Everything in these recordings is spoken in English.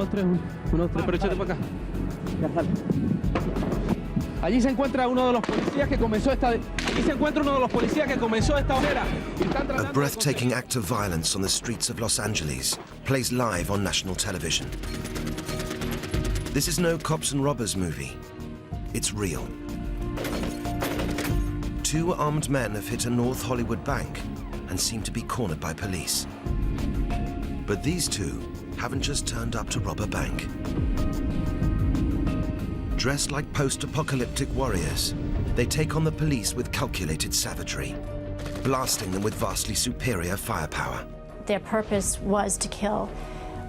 2, 3, 1, 2, 3, pero échate para acá. Allí se encuentra uno de los policías que comenzó esta... Allí se encuentra uno de los policías que comenzó esta hoguera. A breathtaking act of violence on the streets of Los Angeles plays live on national television. This is no cops and robbers movie. It's real. 2 armed men have hit a North Hollywood bank and seem to be cornered by police. But these 2 haven't just turned up to rob a bank. Dressed like post-apocalyptic warriors, they take on the police with calculated savagery, blasting them with vastly superior firepower. Their purpose was to kill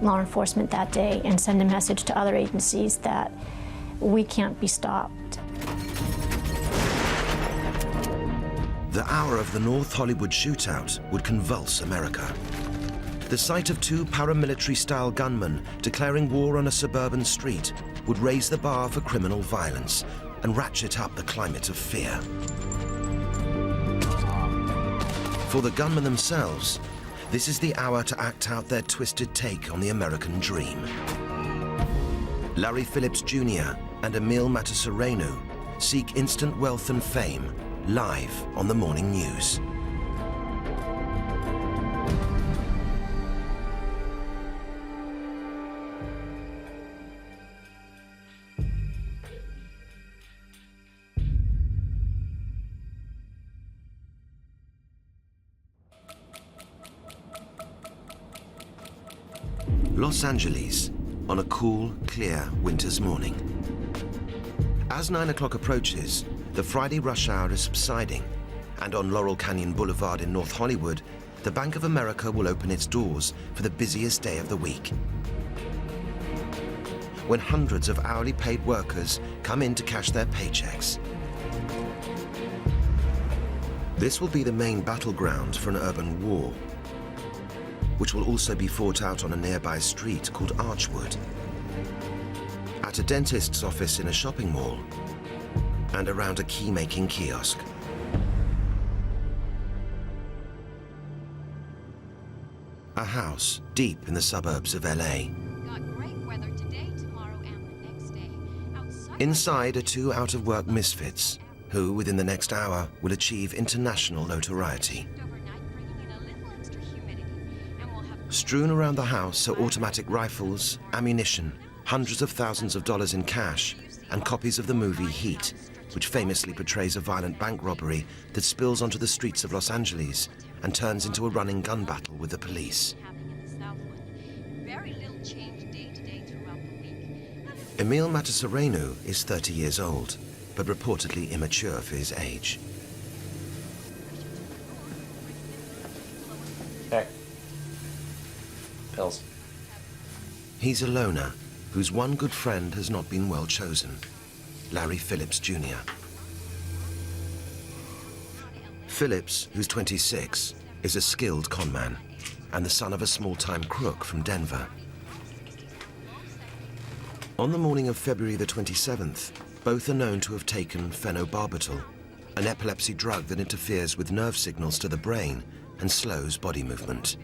law enforcement that day and send a message to other agencies that we can't be stopped. The hour of the North Hollywood shootout would convulse America. The sight of 2 paramilitary-style gunmen declaring war on a suburban street would raise the bar for criminal violence and ratchet up the climate of fear. For the gunmen themselves, this is the hour to act out their twisted take on the American dream. Larry Phillips Jr. and Emil Matasareanu seek instant wealth and fame live on the morning news. Los Angeles on a cool, clear winter's morning. As 9 o'clock approaches, the Friday rush hour is subsiding, and on Laurel Canyon Boulevard in North Hollywood, the Bank of America will open its doors for the busiest day of the week, when hundreds of hourly paid workers come in to cash their paychecks. This will be the main battleground for an urban war, which will also be fought out on a nearby street called Archwood, at a dentist's office in a shopping mall, and around a key-making kiosk. A house deep in the suburbs of LA. Got great weather today, tomorrow, and the next day. Outside Inside are 2 out-of-work misfits who, within the next hour, will achieve international notoriety. overnight, bringing in a little extra humidity, and we'll have Strewn around the house are automatic rifles, ammunition, hundreds of thousands of dollars in cash, and copies of the movie Heat, which famously portrays a violent bank robbery that spills onto the streets of Los Angeles and turns into a running gun battle with the police. happening in the Southland. Very little change day to day throughout the week. Emil Matasareanu is 30 years old, but reportedly immature for his age. Hey. Pills. He's a loner whose one good friend has not been well chosen, Larry Phillips Jr. Phillips, who's 26, is a skilled conman and the son of a small-time crook from Denver. On the morning of February the 27th, both are known to have taken phenobarbital, an epilepsy drug that interferes with nerve signals to the brain and slows body movement.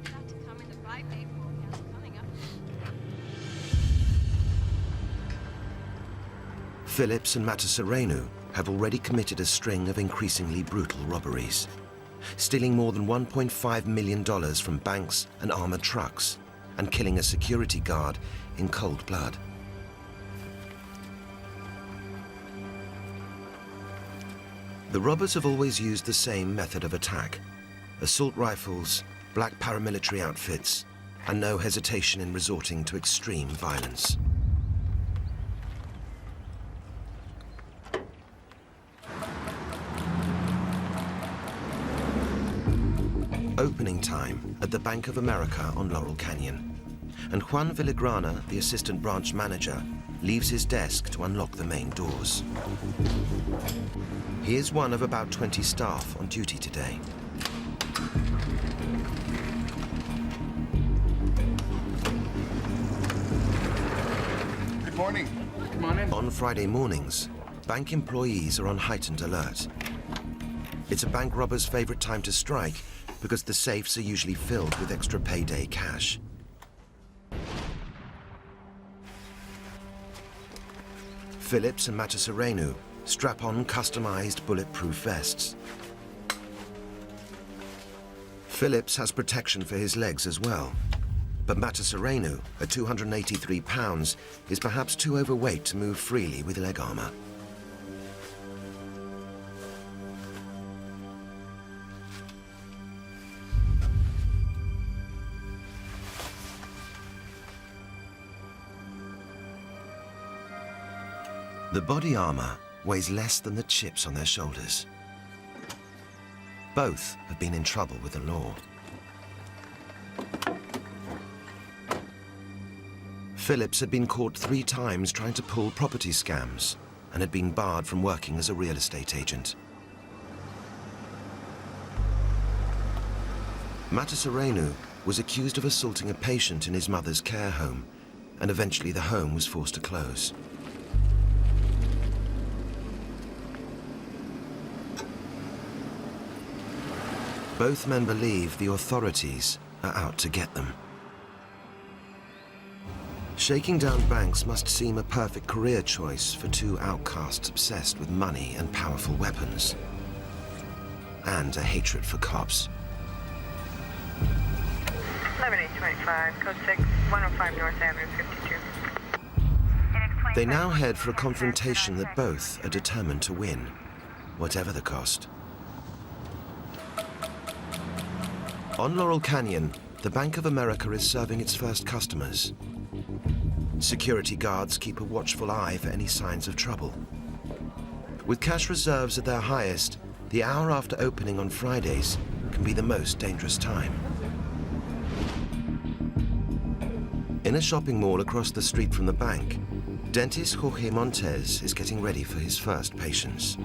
Got to come in the 5-day forecast coming up. Phillips and Matasareanu have already committed a string of increasingly brutal robberies, stealing more than $1.5 million from banks and armored trucks, and killing a security guard in cold blood. The robbers have always used the same method of attack: assault rifles, black paramilitary outfits, and no hesitation in resorting to extreme violence. Opening time at the Bank of America on Laurel Canyon, and Juan Villagrana, the assistant branch manager, leaves his desk to unlock the main doors. He is one of about 20 staff on duty today. Good morning. Come on in. On Friday mornings, bank employees are on heightened alert. It's a bank robber's favorite time to strike because the safes are usually filled with extra payday cash. Phillips and Matasurenu strap on customized bulletproof vests. Phillips has protection for his legs as well, but Matasurenu, at 283 pounds, is perhaps too overweight to move freely with leg armor. The body armor weighs less than the chips on their shoulders. Both have been in trouble with the law. Phillips had been caught 3 times trying to pull property scams and had been barred from working as a real estate agent. Matasurenu was accused of assaulting a patient in his mother's care home, and eventually the home was forced to close. Both men believe the authorities are out to get them. Shaking down banks must seem a perfect career choice for 2 outcasts obsessed with money and powerful weapons, and a hatred for cops. 11825, code 6, 105 North Avenue, 52. They now head for a confrontation that both are determined to win, whatever the cost. On Laurel Canyon, the Bank of America is serving its first customers. Security guards keep a watchful eye for any signs of trouble. With cash reserves at their highest, the hour after opening on Fridays can be the most dangerous time. In a shopping mall across the street from the bank, dentist Jorge Montes is getting ready for his first patients.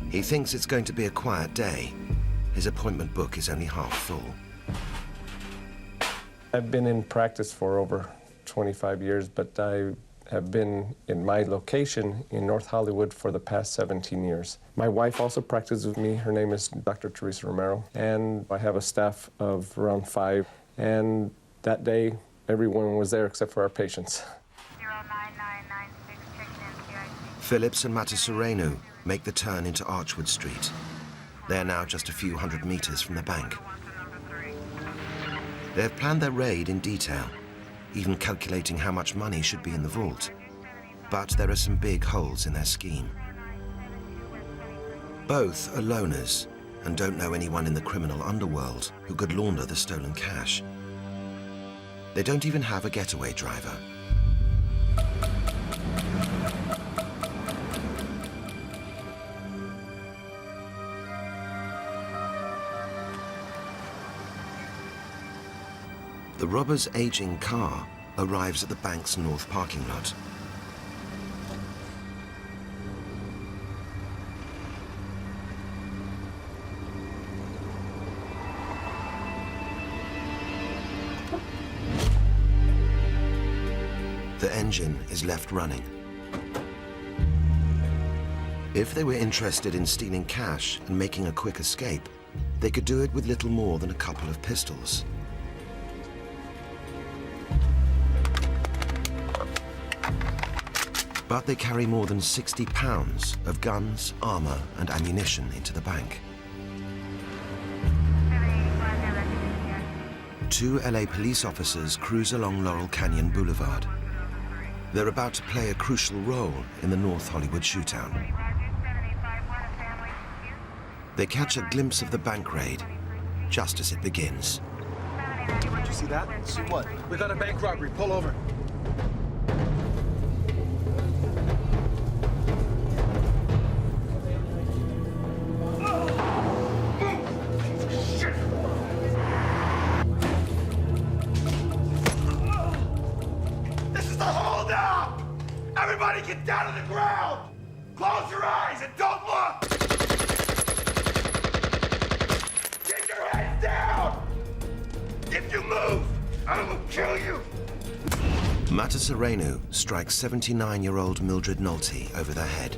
He thinks it's going to be a quiet day. His appointment book is only half full. I've been in practice for over 25 years, but I have been in my location in North Hollywood for the past 17 years. My wife also practices with me. Her name is Dr. Teresa Romero, and I have a staff of around 5. And that day, everyone was there except for our patients. 09996, checked in, CIC. Phillips and Matasurenu make the turn into Archwood Street. They are now just a few hundred meters from the bank. They have planned their raid in detail, even calculating how much money should be in the vault. But there are some big holes in their scheme. Both are loners and don't know anyone in the criminal underworld who could launder the stolen cash. They don't even have a getaway driver. The robber's aging car arrives at the bank's north parking lot. The engine is left running. If they were interested in stealing cash and making a quick escape, they could do it with little more than a couple of pistols. But they carry more than 60 pounds of guns, armor, and ammunition into the bank. 2 LA police officers cruise along Laurel Canyon Boulevard. They're about to play a crucial role in the North Hollywood shootout. They catch a glimpse of the bank raid just as it begins. Did you see that? See what? We got a bank robbery. Pull over. Everybody get down to the ground! Close your eyes and don't look! Get your heads down! If you move, I will kill you! Matasurenu strikes 79-year-old Mildred Nolte over the head.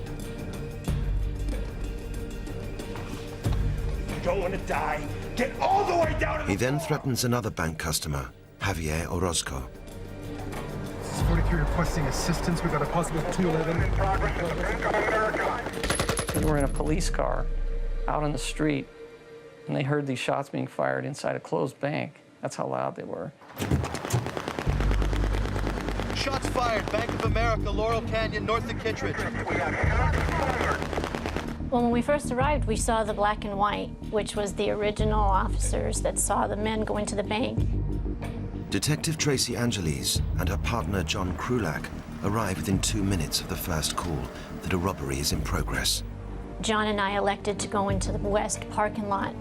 You don't want to die. Get all the way down to the He then floor. threatens another bank customer, Javier Orozco. This is 43 requesting assistance. We got a possible 211. We were in a police car out on the street, and they heard these shots being fired inside a closed bank. That's how loud they were. Shots fired, Bank of America, Laurel Canyon, north of Kittredge. Well, when we first arrived, we saw the black and white, which was the original officers that saw the men go into the bank. Detective Tracy Angeles and her partner John Krulak arrive within 2 minutes of the first call that a robbery is in progress. John and I elected to go into the west parking lot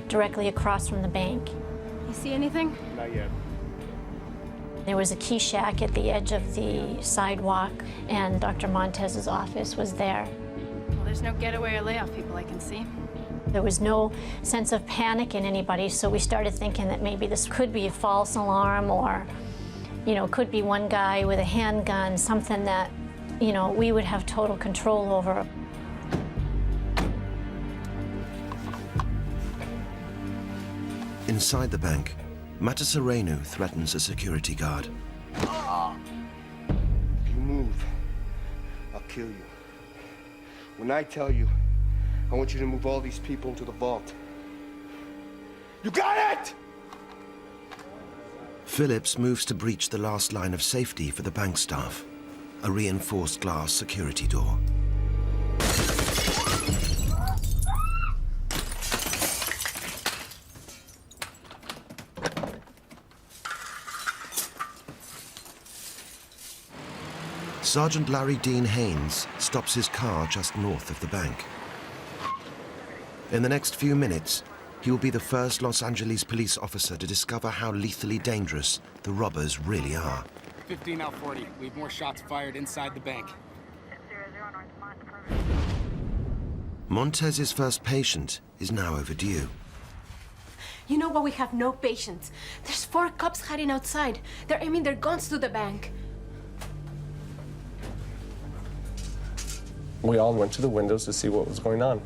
directly across from the bank. You see anything? Not yet. There was a key shack at the edge of the sidewalk, and Dr. Montez's office was there. Well, there's no getaway or layoff people I can see. There was no sense of panic in anybody, so we started thinking that maybe this could be a false alarm, or, could be one guy with a handgun, something that, we would have total control over. Inside the bank, Mataserenu threatens a security guard. If you move, I'll kill you. When I tell you, I want you to move all these people into the vault. You got it? Phillips moves to breach the last line of safety for the bank staff, a reinforced glass security door. Sergeant Larry Dean Haynes stops his car just north of the bank. In the next few minutes, he will be the first Los Angeles police officer to discover how lethally dangerous the robbers really are. 15 out 40. We have more shots fired inside the bank. Montez's first patient is now overdue. You know what? We have no patience. There's 4 cops hiding outside. They're aiming their guns to the bank. We all went to the windows to see what was going on.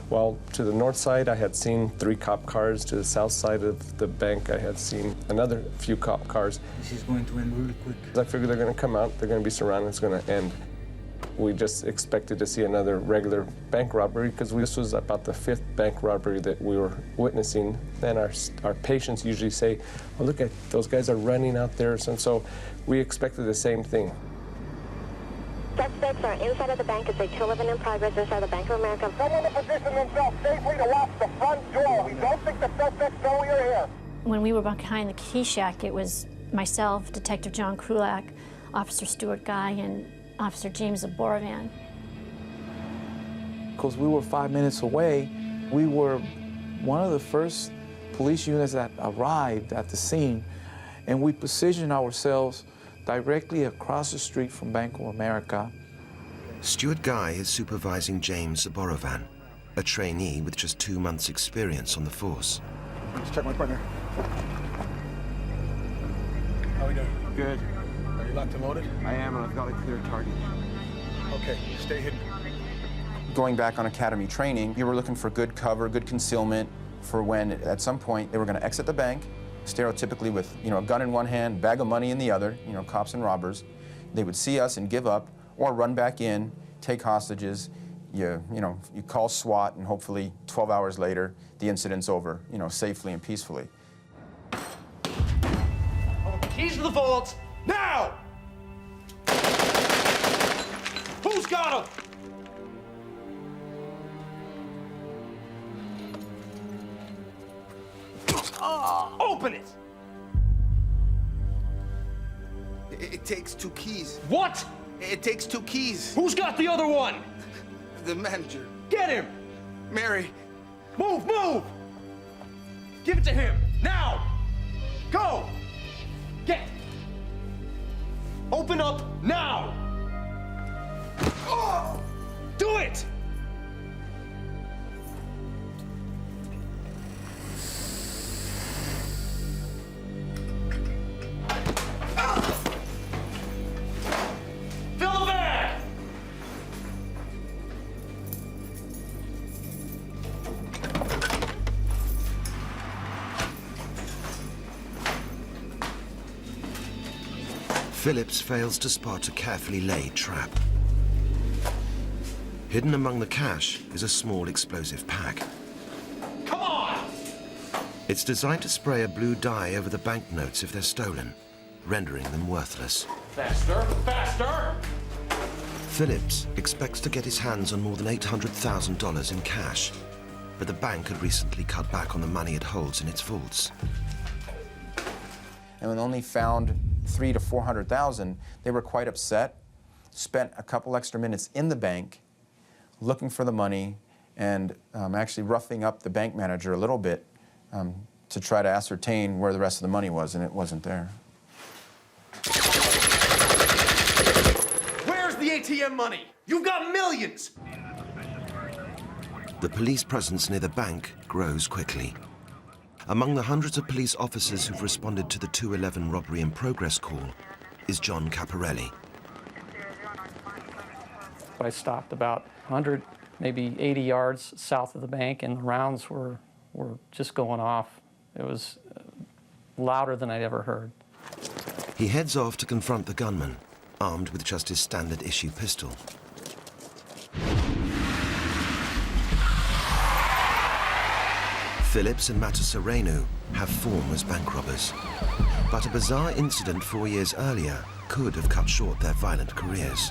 Well, to the north side, I had seen 3 cop cars. To the south side of the bank, I had seen another few cop cars. This is going to end really quick. I figured they're going to come out, they're going to be surrounded, it's going to end. We just expected to see another regular bank robbery because this was about the 5th bank robbery that we were witnessing. And our patients usually say, oh, look at those guys are running out there. And so we expected the same thing. Suspects are inside of the bank. It's a 211 in progress inside the Bank of America. Someone to position themselves safely to watch the front door. We don't think the suspects know you're here. When we were behind the key shack, it was myself, Detective John Krulak, Officer Stuart Guy, and Officer James Zaborovan. Because we were 5 minutes away, we were one of the first police units that arrived at the scene, and we positioned ourselves directly across the street from Bank of America. Stuart Guy is supervising James Zaborovan, a trainee with just 2 months' experience on the force. Let's check my partner. How are we doing? Good. Are you locked and loaded? I am, and I've got a clear target. Okay, stay hidden. Going back on academy training, we were looking for good cover, good concealment for when, at some point, they were going to exit the bank, stereotypically with, a gun in one hand, bag of money in the other, cops and robbers. They would see us and give up, or run back in, take hostages. You call SWAT, and hopefully 12 hours later, the incident's over, safely and peacefully. Keys to the vault, now! Who's got them? Open it! It takes 2 keys. What? It takes 2 keys. Who's got the other one? The manager. Get him! Mary. Move, move! Give it to him, now! Go! Get! Open up, now! Oh! Do it! Fill the bag! Phillips fails to spot a carefully laid trap. Hidden among the cash is a small explosive pack. Come on! It's designed to spray a blue dye over the banknotes if they're stolen, rendering them worthless. Faster, faster! Phillips expects to get his hands on more than $800,000 in cash, but the bank had recently cut back on the money it holds in its vaults. And when they only found $300,000 to $400,000, they were quite upset, spent a couple extra minutes in the bank looking for the money and actually roughing up the bank manager a little bit to try to ascertain where the rest of the money was, and it wasn't there. Where's the ATM money? You've got millions! The police presence near the bank grows quickly. Among the hundreds of police officers who've responded to the 211 robbery in progress call is John Caparelli. I stopped about 100, maybe 80 yards south of the bank, and the rounds were just going off. It was louder than I'd ever heard. He heads off to confront the gunman, armed with just his standard issue pistol. Phillips and Matasareanu have form as bank robbers, but a bizarre incident 4 years earlier could have cut short their violent careers.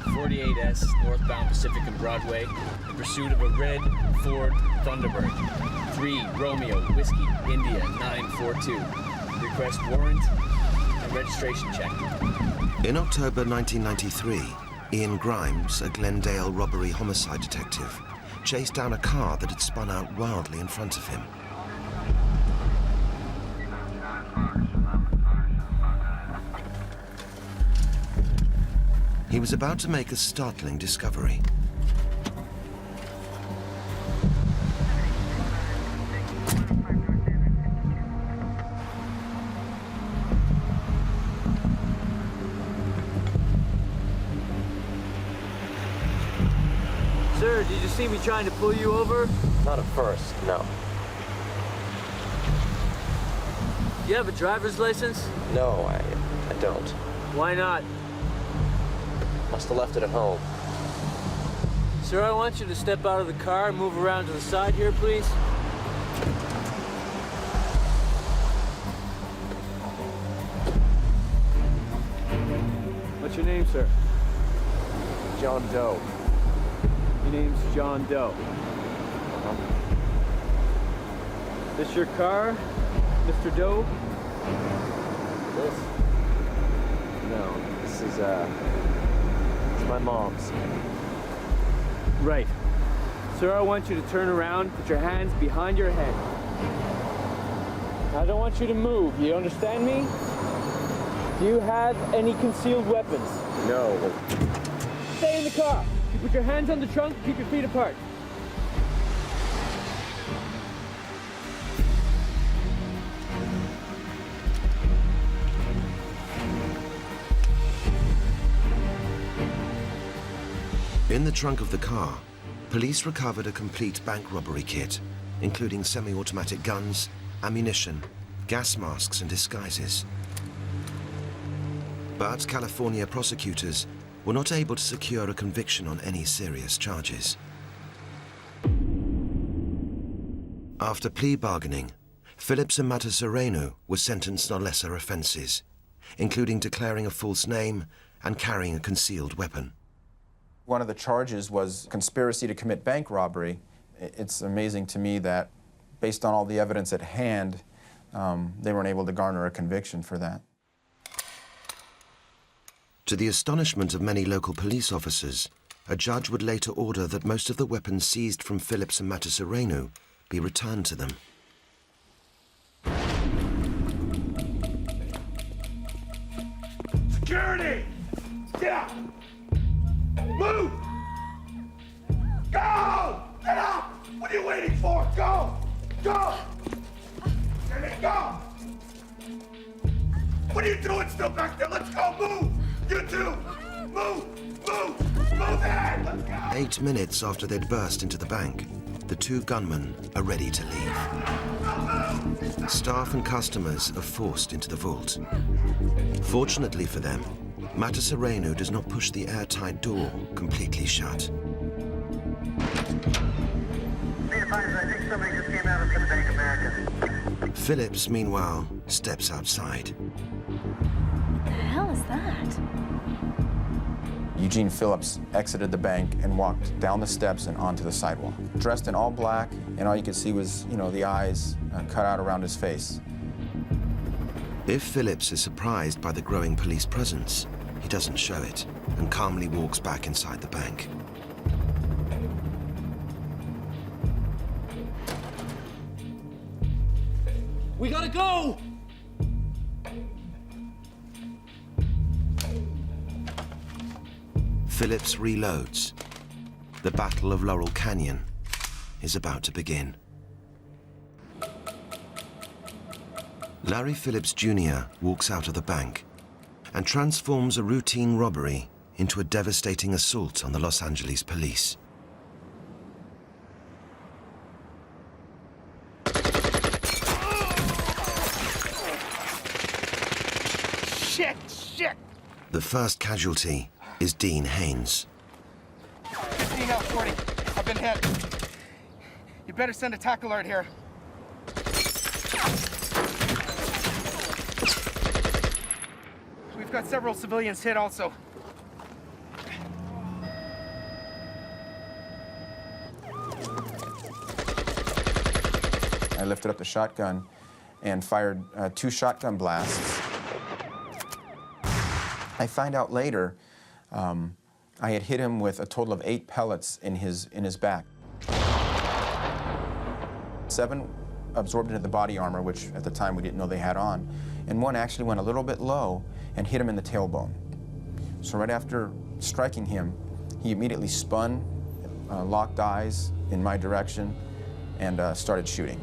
48S northbound Pacific and Broadway in pursuit of a red Ford Thunderbird. 3 Romeo Whiskey India 942. Request warrant and registration check. In October 1993, Ian Grimes, a Glendale robbery homicide detective, chased down a car that had spun out wildly in front of him. He was about to make a startling discovery. Sir, did you see me trying to pull you over? Not at first, no. You have a driver's license? No, I don't. Why not? Must have left it at home. Sir, I want you to step out of the car and move around to the side here, please. What's your name, sir? John Doe. Your name's John Doe. This your car, Mr. Doe? This? No, this is, it's my mom's. Right. Sir, I want you to turn around, put your hands behind your head. I don't want you to move, you understand me? Do you have any concealed weapons? No. Stay in the car. You put your hands on the trunk, keep your feet apart. In the trunk of the car, police recovered a complete bank robbery kit, including semi-automatic guns, ammunition, gas masks, and disguises. But California prosecutors were not able to secure a conviction on any serious charges. After plea bargaining, Phillips and Matasareanu were sentenced on lesser offenses, including declaring a false name and carrying a concealed weapon. One of the charges was conspiracy to commit bank robbery. It's amazing to me that, based on all the evidence at hand, they weren't able to garner a conviction for that. To the astonishment of many local police officers, a judge would later order that most of the weapons seized from Phillips and Matasareanu be returned to them. Security! Get up! Move! Go! Get up! What are you waiting for? Go! Go! Jimmy, go! What are you doing still back there? Let's go! Move! You two! Move! Move! Move in! Let's go! 8 minutes after they'd burst into the bank, the two gunmen are ready to leave. Staff and customers are forced into the vault. Fortunately for them, Matasareanu does not push the airtight door completely shut. I think somebody just came out of the Bank of America. Phillips, meanwhile, steps outside. What the hell is that? Eugene Phillips exited the bank and walked down the steps and onto the sidewalk. Dressed in all black, and all you could see was, the eyes cut out around his face. If Phillips is surprised by the growing police presence, he doesn't show it and calmly walks back inside the bank. We gotta go! Phillips reloads. The Battle of Laurel Canyon is about to begin. Larry Phillips Jr. walks out of the bank and transforms a routine robbery into a devastating assault on the Los Angeles police. Shit! The first casualty is Dean Haynes. 15 out 40. I've been hit. You better send a tac alert here. We've got several civilians hit also. I lifted up the shotgun and fired 2 shotgun blasts. I find out later I had hit him with a total of 8 pellets in his back. 7 absorbed into the body armor, which at the time we didn't know they had on, and 1 actually went a little bit low and hit him in the tailbone. So right after striking him, he immediately spun, locked eyes in my direction, and started shooting.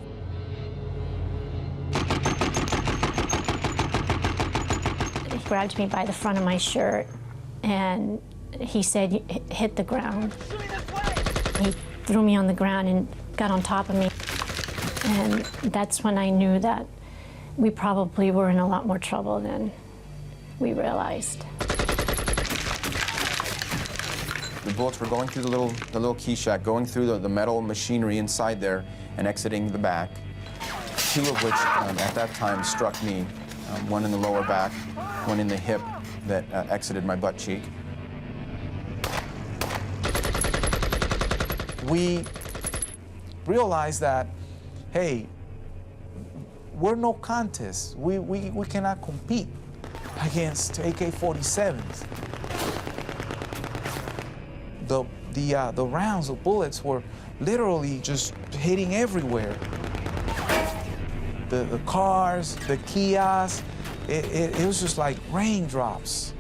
He grabbed me by the front of my shirt and he said, hit the ground. He threw me on the ground and got on top of me. And that's when I knew that we probably were in a lot more trouble than we realized. The bullets were going through the little key shack, going through the metal machinery inside there and exiting the back. 2 of which at that time struck me, 1 in the lower back, 1 in the hip that exited my butt cheek. We realized that, hey, we're no contest. We cannot compete against AK-47s. The rounds of bullets were literally just hitting everywhere. The cars, the kiosks, it was just like raindrops,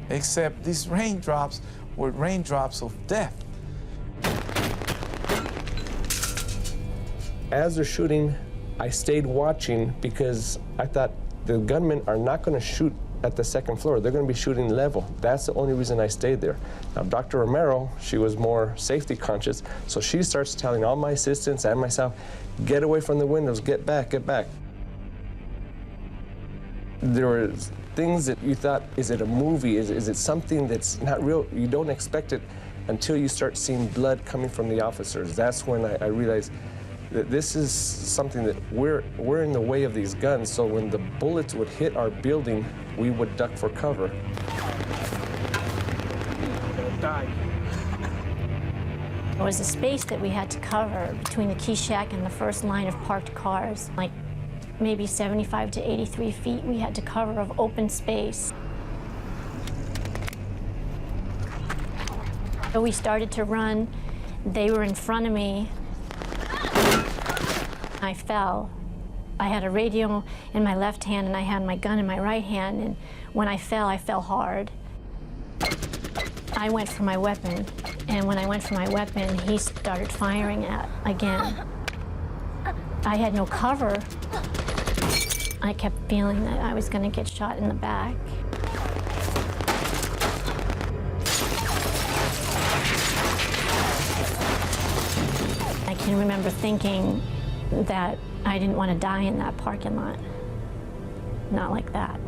except these raindrops were raindrops of death. As they're shooting, I stayed watching because I thought the gunmen are not going to shoot at the 2nd floor. They're going to be shooting level. That's the only reason I stayed there. Now, Dr. Romero, she was more safety conscious, so she starts telling all my assistants and myself, get away from the windows, get back, get back. There were things that you thought, is it a movie? Is it something that's not real? You don't expect it until you start seeing blood coming from the officers. That's when I realized that this is something that we're in the way of these guns, so when the bullets would hit our building, we would duck for cover. There was a space that we had to cover between the key shack and the first line of parked cars, like maybe 75 to 83 feet we had to cover of open space. So we started to run. They were in front of me. I fell. I had a radio in my left hand and I had my gun in my right hand, and when I fell hard. I went for my weapon, and when I went for my weapon, he started firing again. I had no cover. I kept feeling that I was going to get shot in the back. I can remember thinking that I didn't want to die in that parking lot. Not like that.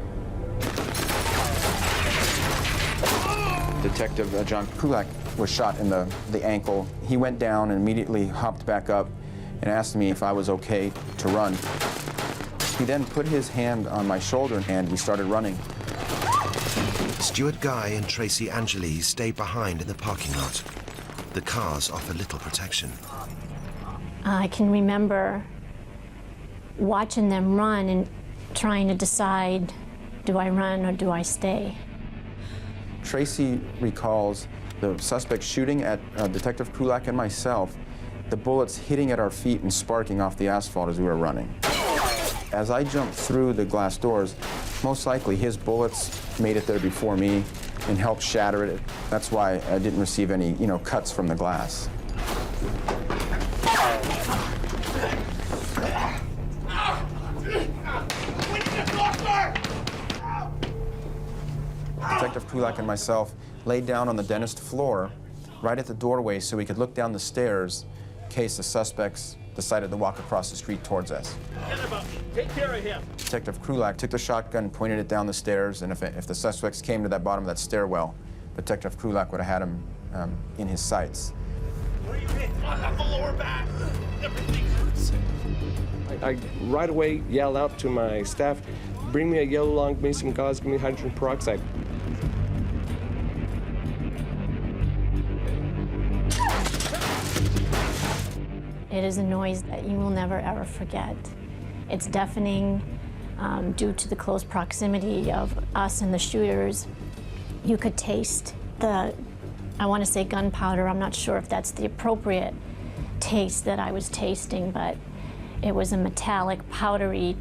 Detective John Kulak was shot in the ankle. He went down and immediately hopped back up and asked me if I was okay to run. He then put his hand on my shoulder and we started running. Stuart Guy and Tracy Angeles stay behind in the parking lot. The cars offer little protection. I can remember watching them run and trying to decide, do I run or do I stay? Tracy recalls the suspect shooting at Detective Kulak and myself, the bullets hitting at our feet and sparking off the asphalt as we were running. As I jumped through the glass doors, most likely his bullets made it there before me and helped shatter it. That's why I didn't receive any, cuts from the glass. Detective Kulak and myself laid down on the dentist floor right at the doorway so we could look down the stairs in case the suspects decided to walk across the street towards us. Take care of him. Detective Kulak took the shotgun, pointed it down the stairs, and if the suspects came to that bottom of that stairwell, Detective Kulak would have had him in his sights. Where you hit? On the lower back. Everything hurts. I right away yell out to my staff, bring me a yellow lung, give me some gauze, give me hydrogen peroxide. It is a noise that you will never, ever forget. It's deafening due to the close proximity of us and the shooters. You could taste the, I want to say gunpowder. I'm not sure if that's the appropriate taste that I was tasting, but it was a metallic, powdery,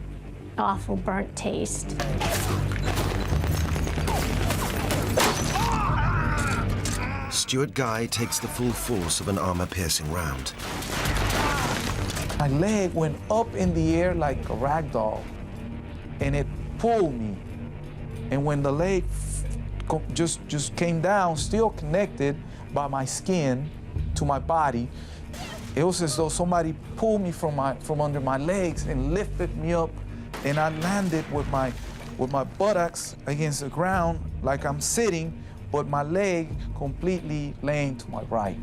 awful burnt taste. Stuart Guy takes the full force of an armor-piercing round. My leg went up in the air like a rag doll, and it pulled me. And when the leg just came down, still connected by my skin to my body, it was as though somebody pulled me from under my legs and lifted me up, and I landed with my buttocks against the ground like I'm sitting, but my leg completely laying to my right.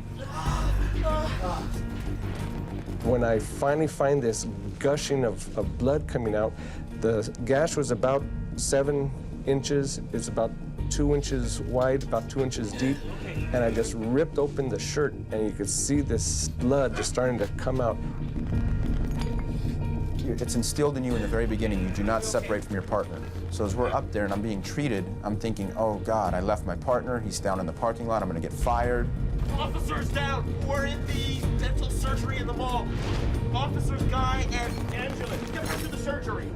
When I finally find this gushing of blood coming out, the gash was about 7 inches. It's about 2 inches wide, about 2 inches deep. And I just ripped open the shirt, and you could see this blood just starting to come out. It's instilled in you in the very beginning. You do not separate from your partner. So as we're up there and I'm being treated, I'm thinking, oh God, I left my partner. He's down in the parking lot. I'm going to get fired. Officers down. We're in the dental surgery in the mall. Officers Guy and Angela, get her to the surgery.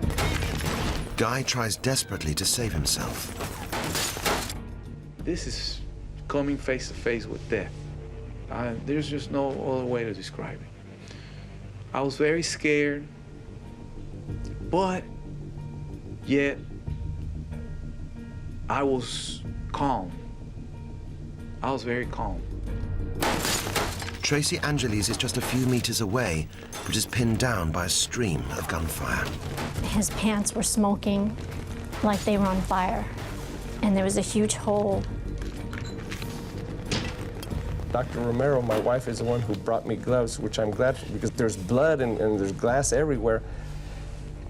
Guy tries desperately to save himself. This is coming face to face with death. There's just no other way to describe it. I was very scared, but yet I was calm. I was very calm. Tracy Angeles is just a few meters away, but is pinned down by a stream of gunfire. His pants were smoking like they were on fire, and there was a huge hole. Dr. Romero, my wife, is the one who brought me gloves, which I'm glad for, because there's blood and there's glass everywhere.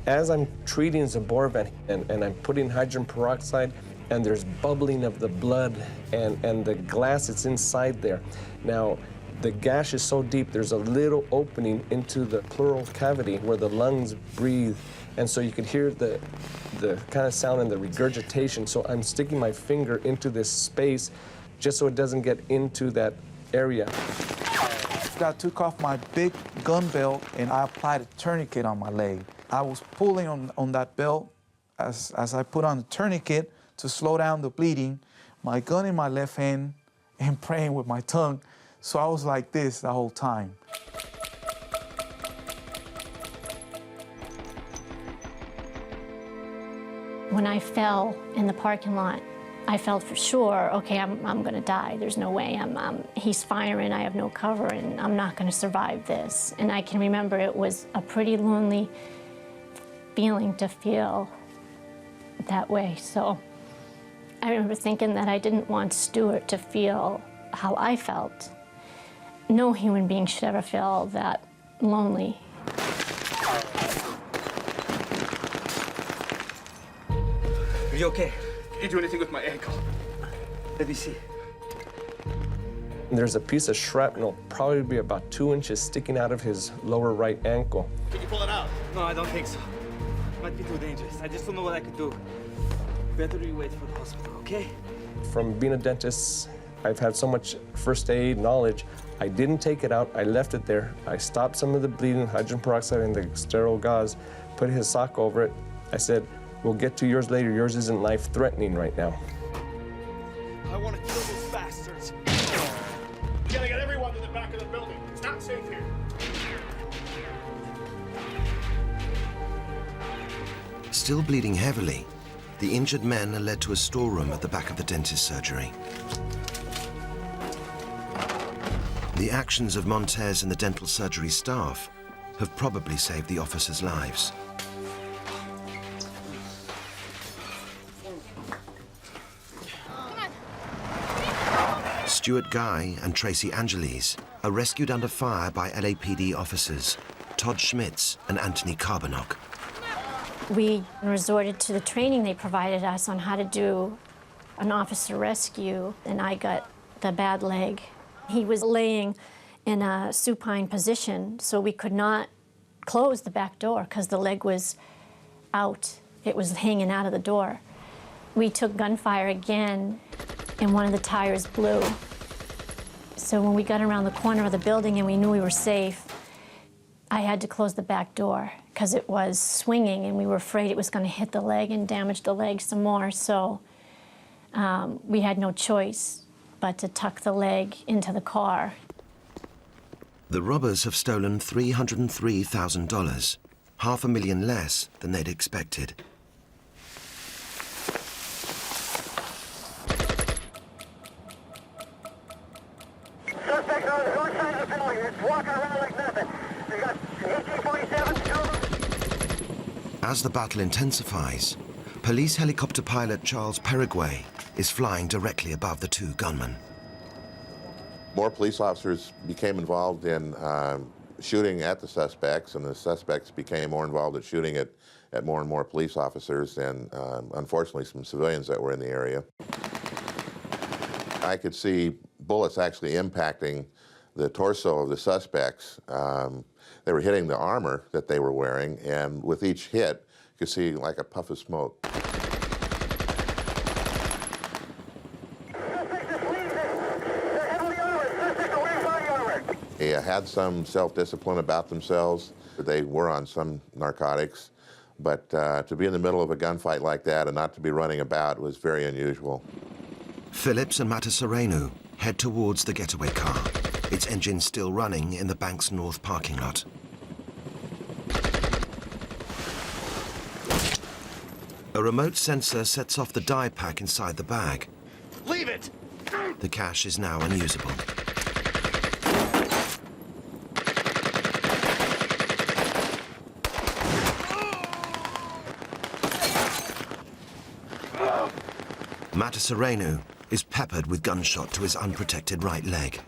As I'm treating Zaborvan and I'm putting hydrogen peroxide, and there's bubbling of the blood and the glass that's inside there. Now, the gash is so deep, there's a little opening into the pleural cavity where the lungs breathe. And so you could hear the kind of sound and the regurgitation. So I'm sticking my finger into this space just so it doesn't get into that area. I took off my big gun belt and I applied a tourniquet on my leg. I was pulling on that belt as I put on the tourniquet to slow down the bleeding, my gun in my left hand and praying with my tongue. So I was like this the whole time. When I fell in the parking lot, I felt for sure, okay, I'm gonna die. There's no way. He's firing, I have no cover, and I'm not gonna survive this. And I can remember it was a pretty lonely feeling to feel that way. So I remember thinking that I didn't want Stuart to feel how I felt. No human being should ever feel that lonely. Are you okay? Did you do anything with my ankle? Let me see. There's a piece of shrapnel, probably about 2 inches, sticking out of his lower right ankle. Can you pull it out? No, I don't think so. Might be too dangerous. I just don't know what I could do. Better you wait for the hospital, okay? From being a dentist, I've had so much first aid knowledge. I didn't take it out, I left it there. I stopped some of the bleeding, hydrogen peroxide and the sterile gauze, put his sock over it. I said, we'll get to yours later. Yours isn't life-threatening right now. I want to kill those bastards. We gotta get everyone to the back of the building. It's not safe here. Still bleeding heavily, the injured men are led to a storeroom at the back of the dentist's surgery. The actions of Montez and the dental surgery staff have probably saved the officers' lives. Stuart Guy and Tracy Angeles are rescued under fire by LAPD officers Todd Schmitz and Anthony Carbonok. We resorted to the training they provided us on how to do an officer rescue, and I got the bad leg. He was laying in a supine position, so we could not close the back door because the leg was out. It was hanging out of the door. We took gunfire again, and one of the tires blew. So when we got around the corner of the building and we knew we were safe, I had to close the back door because it was swinging and we were afraid it was going to hit the leg and damage the leg some more. So we had no choice but to tuck the leg into the car. The robbers have stolen $303,000, $500,000 less than they'd expected. Suspect on the north side of the building. It's walking around like nothing. We got AK-47 cover. As the battle intensifies, police helicopter pilot Charles Perigway is flying directly above the two gunmen. More police officers became involved in shooting at the suspects, and the suspects became more involved in shooting at more and more police officers and, unfortunately, some civilians that were in the area. I could see bullets actually impacting the torso of the suspects. They were hitting the armor that they were wearing, and with each hit, you could see like a puff of smoke. They had some self-discipline about themselves. They were on some narcotics, but to be in the middle of a gunfight like that and not to be running about was very unusual. Phillips and Mataserenu head towards the getaway car, its engine still running in the bank's north parking lot. A remote sensor sets off the dye pack inside the bag. Leave it! The cash is now unusable. Mataserenu is peppered with gunshot to his unprotected right leg.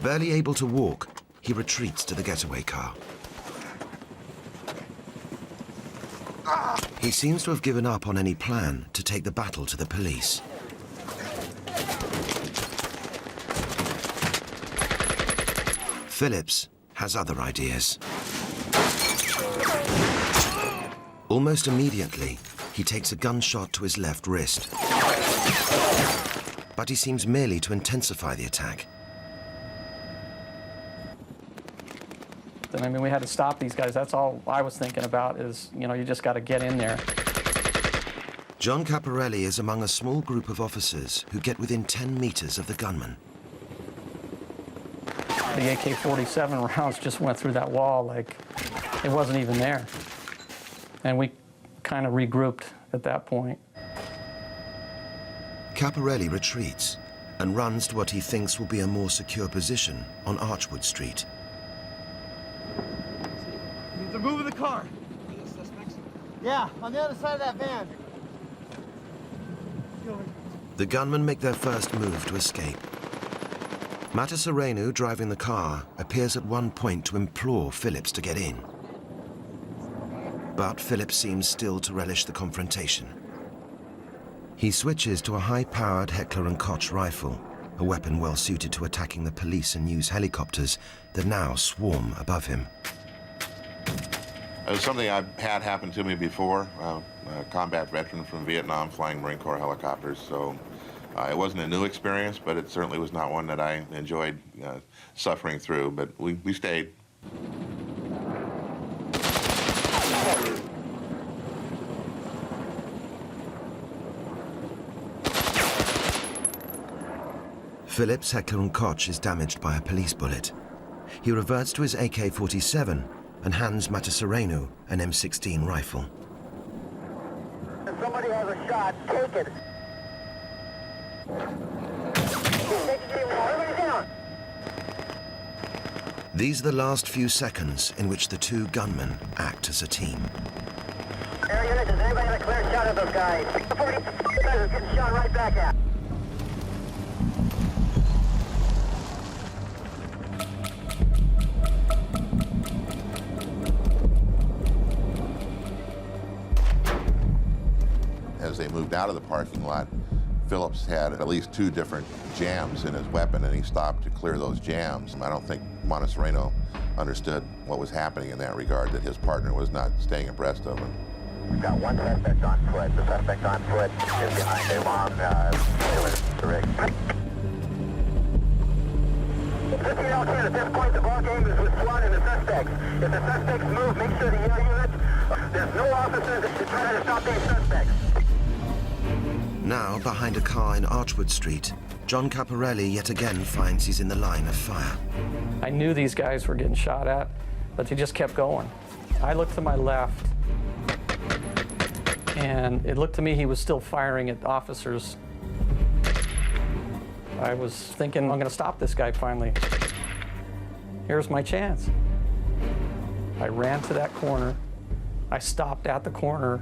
Barely able to walk, he retreats to the getaway car. He seems to have given up on any plan to take the battle to the police. Phillips has other ideas. Almost immediately, he takes a gunshot to his left wrist. But he seems merely to intensify the attack. I mean, we had to stop these guys. That's all I was thinking about is, you know, you just got to get in there. John Caparelli is among a small group of officers who get within 10 meters of the gunman. The AK-47 rounds just went through that wall like it wasn't even there. And we kind of regrouped at that point. Caparelli retreats and runs to what he thinks will be a more secure position on Archwood Street. They're moving the car. Yeah, on the other side of that van. The gunmen make their first move to escape. Matasareanu, driving the car, appears at one point to implore Phillips to get in. But Phillips seems still to relish the confrontation. He switches to a high-powered Heckler & Koch rifle, a weapon well suited to attacking the police and news helicopters that now swarm above him. It was something I've had happen to me before. A combat veteran from Vietnam flying Marine Corps helicopters, so it wasn't a new experience, but it certainly was not one that I enjoyed suffering through, but we stayed. Phillips' Heckler & Koch is damaged by a police bullet. He reverts to his AK-47 and hands Matasareanu an M16 rifle. If somebody has a shot, take it. Everybody down. These are the last few seconds in which the two gunmen act as a team. Air unit, does anybody have a clear shot of those guys? 40 guys are getting shot right back at. As they moved out of the parking lot, Phillips had at least 2 different jams in his weapon, and he stopped to clear those jams. I don't think Matasareanu understood what was happening in that regard, that his partner was not staying abreast of him. We've got one suspect on foot. The suspect on foot is behind a long rig. 15 L10, at this point, the ball game is with SWAT and the suspects. If the suspects move, make sure the air units, there's no officers that should try to stop these suspects. Now, behind a car in Archwood Street, John Caparelli yet again finds he's in the line of fire. I knew these guys were getting shot at, but they just kept going. I looked to my left, and it looked to me he was still firing at officers. I was thinking, I'm gonna stop this guy finally. Here's my chance. I ran to that corner, I stopped at the corner,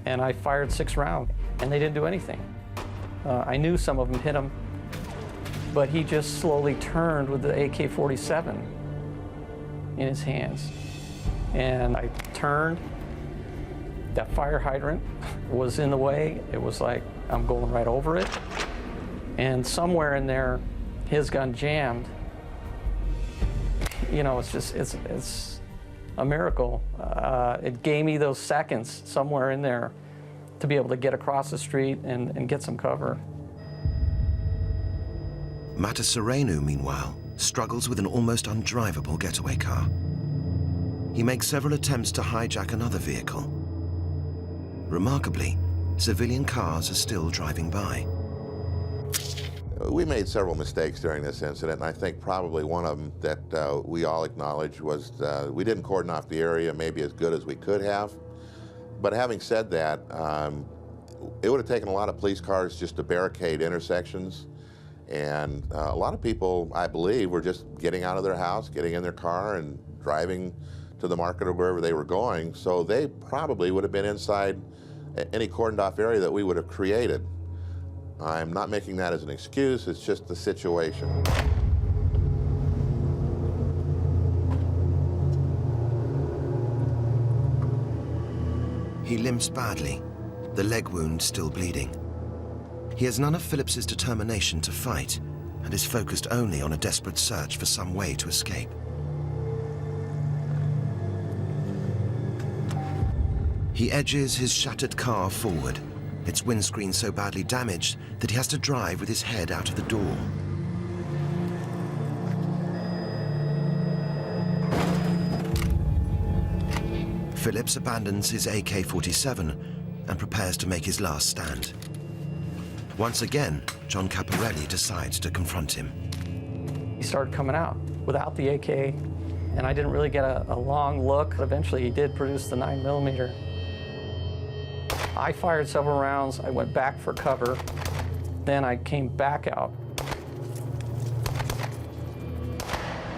and I fired 6 rounds, and they didn't do anything. I knew some of them hit him, but he just slowly turned with the AK-47 in his hands. And I turned, that fire hydrant was in the way. It was like, I'm going right over it. And somewhere in there, his gun jammed. You know, it's just, it's a miracle. It gave me those seconds somewhere in there to be able to get across the street and get some cover. Matasareanu, meanwhile, struggles with an almost undrivable getaway car. He makes several attempts to hijack another vehicle. Remarkably, civilian cars are still driving by. We made several mistakes during this incident, and I think probably one of them that we all acknowledge was we didn't cordon off the area maybe as good as we could have. But having said that, it would have taken a lot of police cars just to barricade intersections. And a lot of people, I believe, were just getting out of their house, getting in their car, and driving to the market or wherever they were going. So they probably would have been inside any cordoned off area that we would have created. I'm not making that as an excuse, it's just the situation. He limps badly, the leg wound still bleeding. He has none of Phillips's determination to fight and is focused only on a desperate search for some way to escape. He edges his shattered car forward, its windscreen so badly damaged that he has to drive with his head out of the door. Phillips abandons his AK-47 and prepares to make his last stand. Once again, John Caparelli decides to confront him. He started coming out without the AK, and I didn't really get a long look. Eventually, he did produce the 9mm. I fired several rounds. I went back for cover. Then I came back out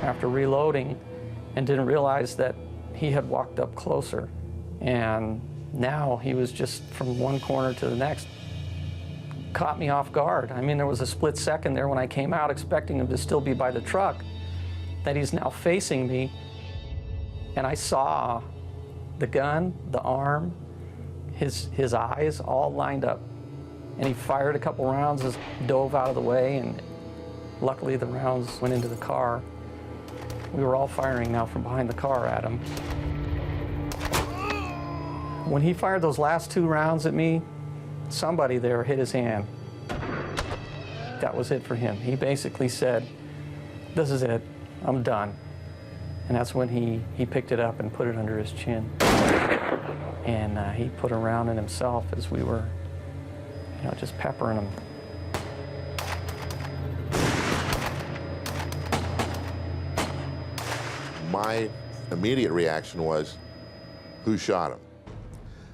after reloading and didn't realize that he had walked up closer. And now he was just from one corner to the next. Caught me off guard. I mean, there was a split second there when I came out expecting him to still be by the truck, that he's now facing me. And I saw the gun, the arm, his eyes all lined up. And he fired a couple rounds, just dove out of the way, and luckily the rounds went into the car. We were all firing now from behind the car at him. When he fired those last 2 rounds at me, somebody there hit his hand. That was it for him. He basically said, "This is it, I'm done." And that's when he picked it up and put it under his chin. And he put a round in himself as we were, just peppering him. My immediate reaction was, who shot him?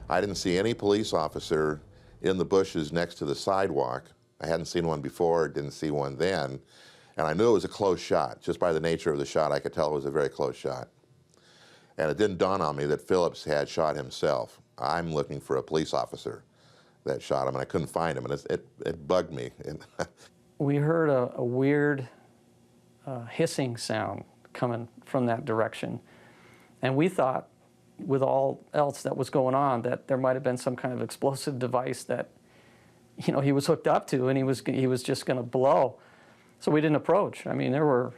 I didn't see any police officer in the bushes next to the sidewalk. I hadn't seen one before, didn't see one then, and I knew it was a close shot. Just by the nature of the shot, I could tell it was a very close shot. And it didn't dawn on me that Phillips had shot himself. I'm looking for a police officer that shot him, and I couldn't find him, and it bugged me. We heard a weird hissing sound coming from that direction, and we thought, with all else that was going on, that there might have been some kind of explosive device that, he was hooked up to, and he was just going to blow. So we didn't approach. I mean, there were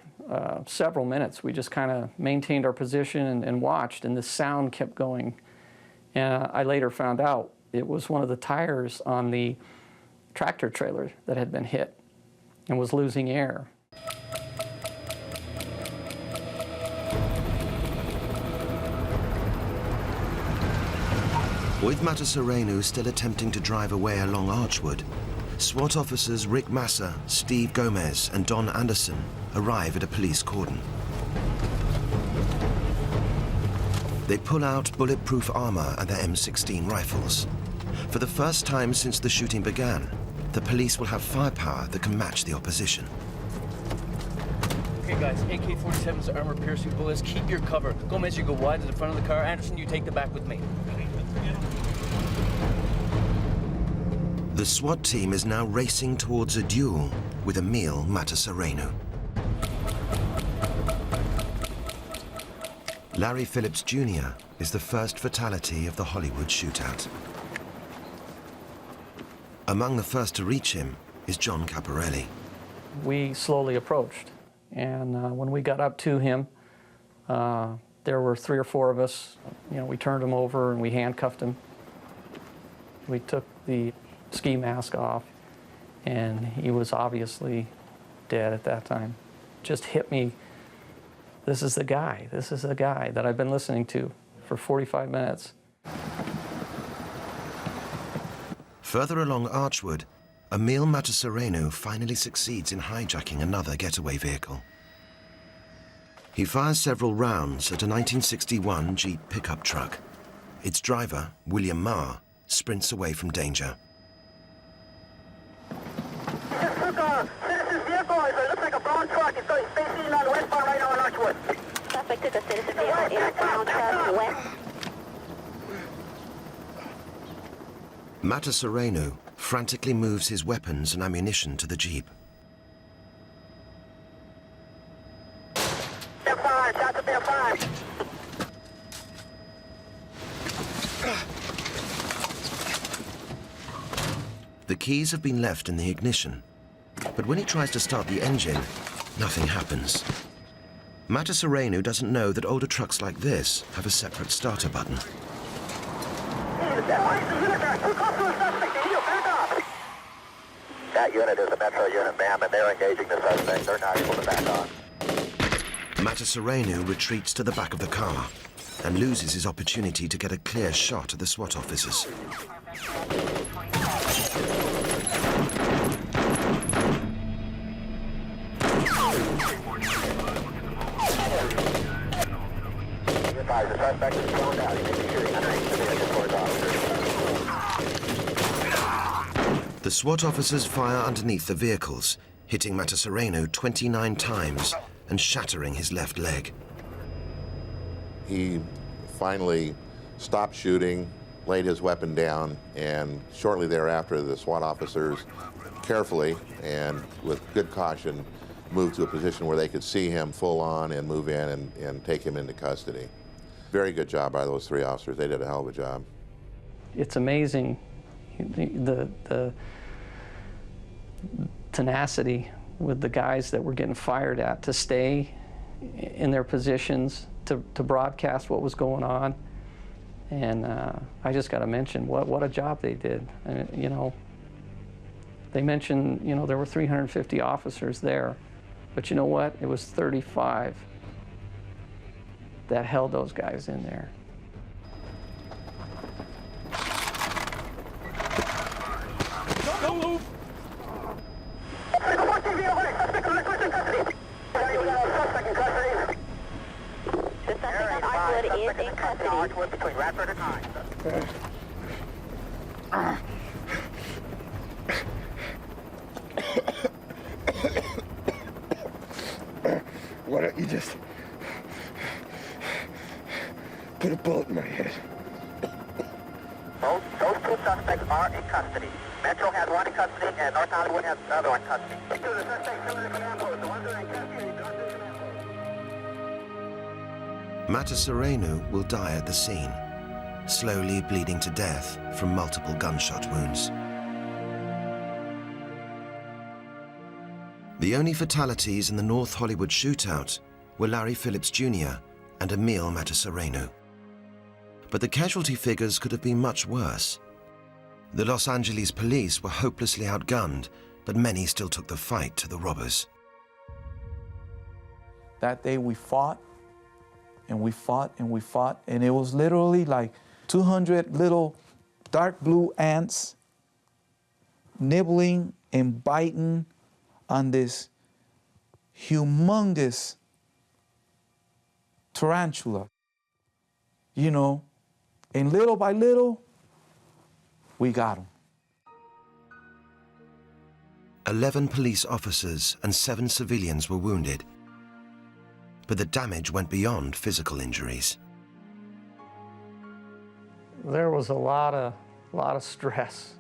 several minutes. We just kind of maintained our position and watched, and the sound kept going. And I later found out it was one of the tires on the tractor trailer that had been hit and was losing air. With Matasareanu still attempting to drive away along Archwood, SWAT officers Rick Massa, Steve Gomez, and Don Anderson arrive at a police cordon. They pull out bulletproof armor and their M16 rifles. For the first time since the shooting began, the police will have firepower that can match the opposition. Okay, guys, AK-47's armor-piercing bullets. Keep your cover. Gomez, you go wide to the front of the car. Anderson, you take the back with me. The SWAT team is now racing towards a duel with Emil Matasareanu. Larry Phillips Jr. is the first fatality of the Hollywood shootout. Among the first to reach him is John Caparelli. We slowly approached, and when we got up to him, there were 3 or 4 of us. We turned him over and we handcuffed him. We took the ski mask off, and he was obviously dead at that time. Just hit me. This is the guy that I've been listening to for 45 minutes. Further along Archwood, Emil Matasareanu finally succeeds in hijacking another getaway vehicle. He fires several rounds at a 1961 Jeep pickup truck. Its driver, William Marr, sprints away from danger. Citizen's vehicle. It looks like a brown truck. It's facing on the westbound right now on Archwood. Suspect took a citizen vehicle in a brown truck west. Matasareanu frantically moves his weapons and ammunition to the Jeep. Step 5, shots at step 5. The keys have been left in the ignition, but when he tries to start the engine, nothing happens. Matasareanu doesn't know that older trucks like this have a separate starter button. That unit is a Metro unit, ma'am, and they're engaging the suspect. They're not able to back on. Matasareanu retreats to the back of the car and loses his opportunity to get a clear shot at the SWAT officers. The suspect is slowed down. He may be shooting underneath the vehicle towards officers. The SWAT officers fire underneath the vehicles, hitting Matasereno 29 times and shattering his left leg. He finally stopped shooting, laid his weapon down, and shortly thereafter the SWAT officers carefully and with good caution moved to a position where they could see him full on and move in and take him into custody. Very good job by those 3 officers. They did a hell of a job. It's amazing the tenacity with the guys that were getting fired at to stay in their positions, to broadcast what was going on. And I just got to mention what a job they did. And, you know, they mentioned, you know, there were 350 officers there, but you know what? It was 35 that held those guys in there. Don't move! The suspect on Archwood is in custody. Between Radford and 9. Why don't you just put a bullet in my head? Those 2 suspects are in custody. Metro has 1 in custody, and North Hollywood has the other 1 in custody. The suspects come to the command post. The ones that are in custody, they don't do the command post. Matasereno will die at the scene, slowly bleeding to death from multiple gunshot wounds. The only fatalities in the North Hollywood shootout were Larry Phillips Jr. and Emil Matasereno. But the casualty figures could have been much worse. The Los Angeles police were hopelessly outgunned, but many still took the fight to the robbers. That day we fought, and we fought, and we fought, and it was literally like 200 little dark blue ants nibbling and biting on this humongous tarantula, you know, and little by little, we got him. 11 police officers and 7 civilians were wounded, but the damage went beyond physical injuries. There was a lot of stress,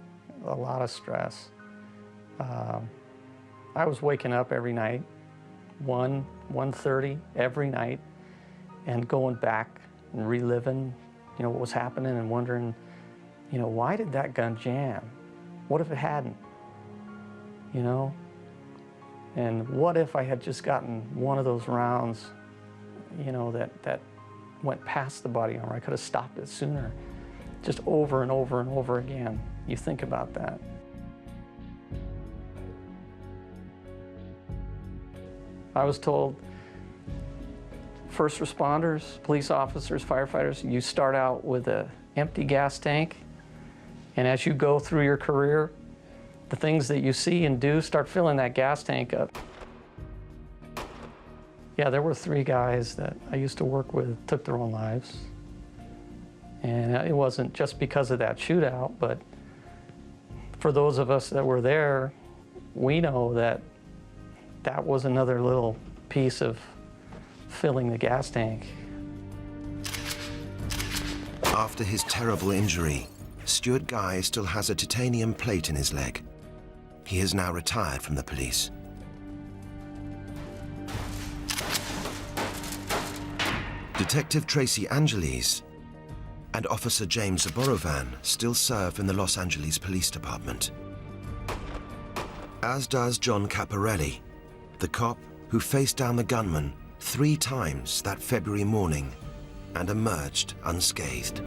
a lot of stress. I was waking up every night, 1:30 every night, and going back and reliving, you know, what was happening and wondering, you know, why did that gun jam? What if it hadn't? You know? And what if I had just gotten one of those rounds, you know, that went past the body armor? I could have stopped it sooner. Just over and over and over again. You think about that. I was told, first responders, police officers, firefighters, you start out with an empty gas tank, and as you go through your career, the things that you see and do start filling that gas tank up. Yeah, there were 3 guys that I used to work with took their own lives. And it wasn't just because of that shootout, but for those of us that were there, we know that that was another little piece of filling the gas tank. After his terrible injury, Stuart Guy still has a titanium plate in his leg. He has now retired from the police. Detective Tracy Angeles and Officer James Zaborovan still serve in the Los Angeles Police Department. As does John Caparelli, the cop who faced down the gunman 3 times that February morning and emerged unscathed.